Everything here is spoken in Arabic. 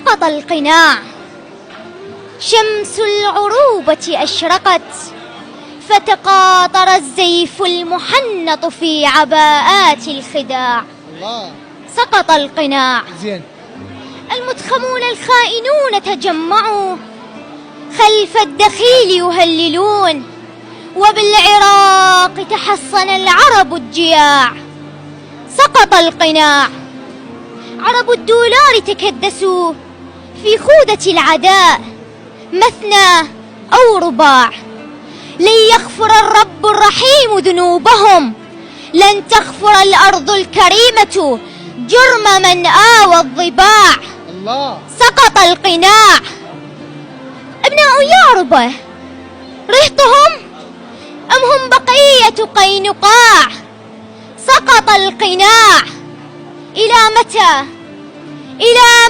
سقط القناع، شمس العروبة أشرقت، فتقاطر الزيف المحنط في عباءات الخداع. الله. سقط القناع. زين. المتخمون الخائنون تجمعوا خلف الدخيل يهللون، وبالعراق تحصن العرب الجياع. سقط القناع. عرب الدولار تكدسوا في خودة العداء، مثنى أو رباع. لن يغفر الرب الرحيم ذنوبهم، لن تغفر الأرض الكريمة جرم من آوى الضباع. الله. سقط القناع. أبناء ياربة رهطهم أم هم بقية قينقاع؟ سقط القناع. إلى متى؟ إلى